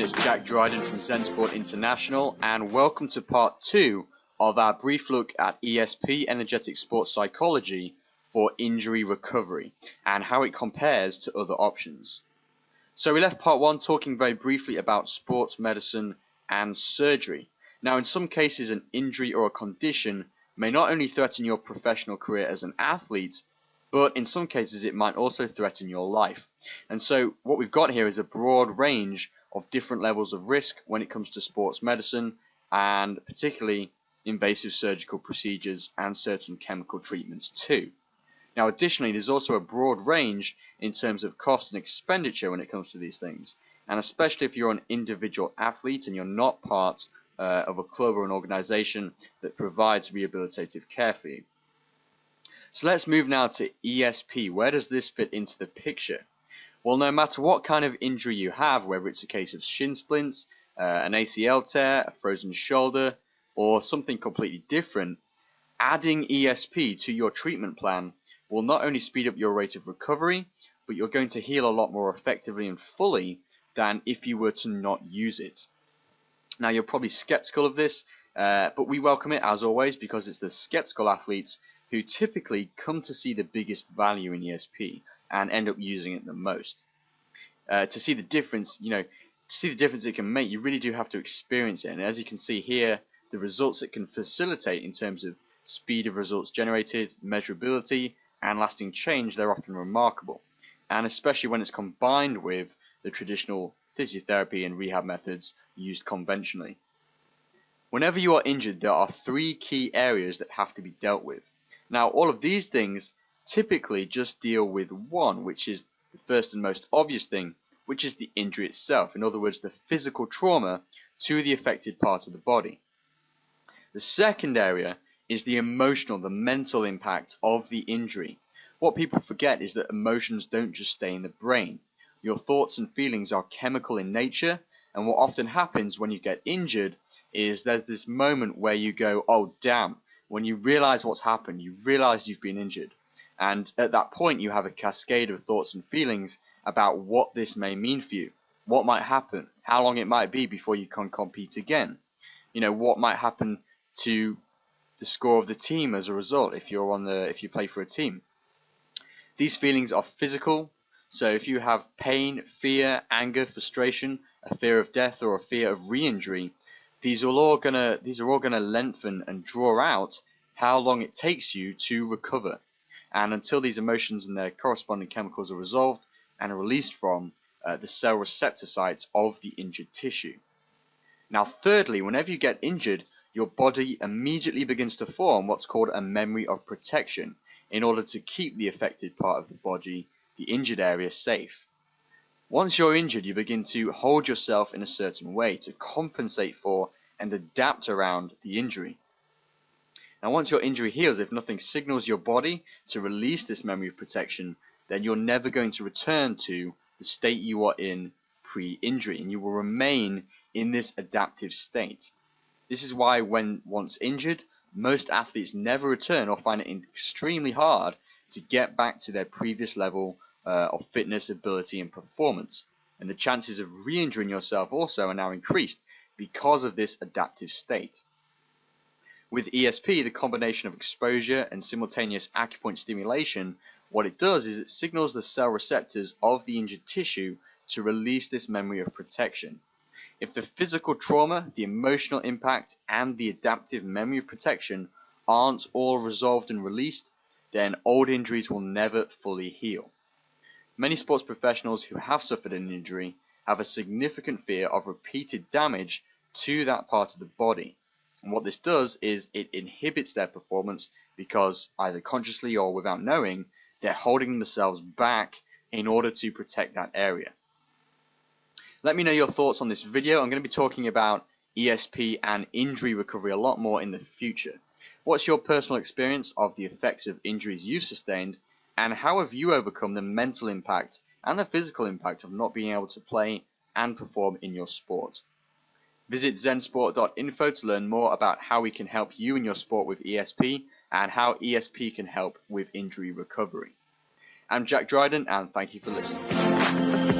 is Jack Dryden from Zensport International, and welcome to part 2 of our brief look at ESP, energetic sports psychology, for injury recovery and how it compares to other options. So we left part 1 talking very briefly about sports medicine and surgery. Now, in some cases, an injury or a condition may not only threaten your professional career as an athlete, but in some cases it might also threaten your life. And so what we've got here is a broad range of different levels of risk when it comes to sports medicine, and particularly invasive surgical procedures and certain chemical treatments too. Now, additionally, there's also a broad range in terms of cost and expenditure when it comes to these things, and especially if you're an individual athlete and you're not part of a club or an organization that provides rehabilitative care for you. So let's move now to ESP. Where does this fit into the picture? Well, no matter what kind of injury you have, whether it's a case of shin splints, an ACL tear, a frozen shoulder, or something completely different, adding ESP to your treatment plan will not only speed up your rate of recovery, but you're going to heal a lot more effectively and fully than if you were to not use it. Now, you're probably skeptical of this, but we welcome it as always, because it's the skeptical athletes who typically come to see the biggest value in ESP and end up using it the most. To see the difference, it can make, you really do have to experience it. And as you can see here, the results it can facilitate in terms of speed of results generated, measurability, and lasting change, they're often remarkable. And especially when it's combined with the traditional physiotherapy and rehab methods used conventionally. Whenever you are injured, there are 3 key areas that have to be dealt with. Now, all of these things typically just deal with one, which is the first and most obvious thing, which is the injury itself. In other words, the physical trauma to the affected part of the body. The second area is the emotional, the mental impact of the injury. What people forget is that emotions don't just stay in the brain. Your thoughts and feelings are chemical in nature, and what often happens when you get injured is there's this moment where you go, oh damn, when you realize what's happened, you realize you've been injured. And at that point you have a cascade of thoughts and feelings about what this may mean for you, what might happen, how long it might be before you can compete again, what might happen to the score of the team as a result if you play for a team. These feelings are physical, so if you have pain, fear, anger, frustration, a fear of death, or a fear of re-injury, these are all gonna lengthen and draw out how long it takes you to recover. And until these emotions and their corresponding chemicals are resolved and are released from the cell receptor sites of the injured tissue. Now, thirdly, whenever you get injured, your body immediately begins to form what's called a memory of protection in order to keep the affected part of the body, the injured area, safe. Once you're injured, you begin to hold yourself in a certain way to compensate for and adapt around the injury. Now, once your injury heals, if nothing signals your body to release this memory of protection, then you're never going to return to the state you were in pre-injury, and you will remain in this adaptive state. This is why when once injured, most athletes never return or find it extremely hard to get back to their previous level of fitness, ability, and performance. And the chances of re-injuring yourself also are now increased because of this adaptive state. With ESP, the combination of exposure and simultaneous acupoint stimulation, what it does is it signals the cell receptors of the injured tissue to release this memory of protection. If the physical trauma, the emotional impact, and the adaptive memory of protection aren't all resolved and released, then old injuries will never fully heal. Many sports professionals who have suffered an injury have a significant fear of repeated damage to that part of the body. And what this does is it inhibits their performance because, either consciously or without knowing, they're holding themselves back in order to protect that area. Let me know your thoughts on this video. I'm going to be talking about ESP and injury recovery a lot more in the future. What's your personal experience of the effects of injuries you've sustained, and how have you overcome the mental impact and the physical impact of not being able to play and perform in your sport? Visit Zensport.info to learn more about how we can help you in your sport with ESP and how ESP can help with injury recovery. I'm Jack Dryden, and thank you for listening.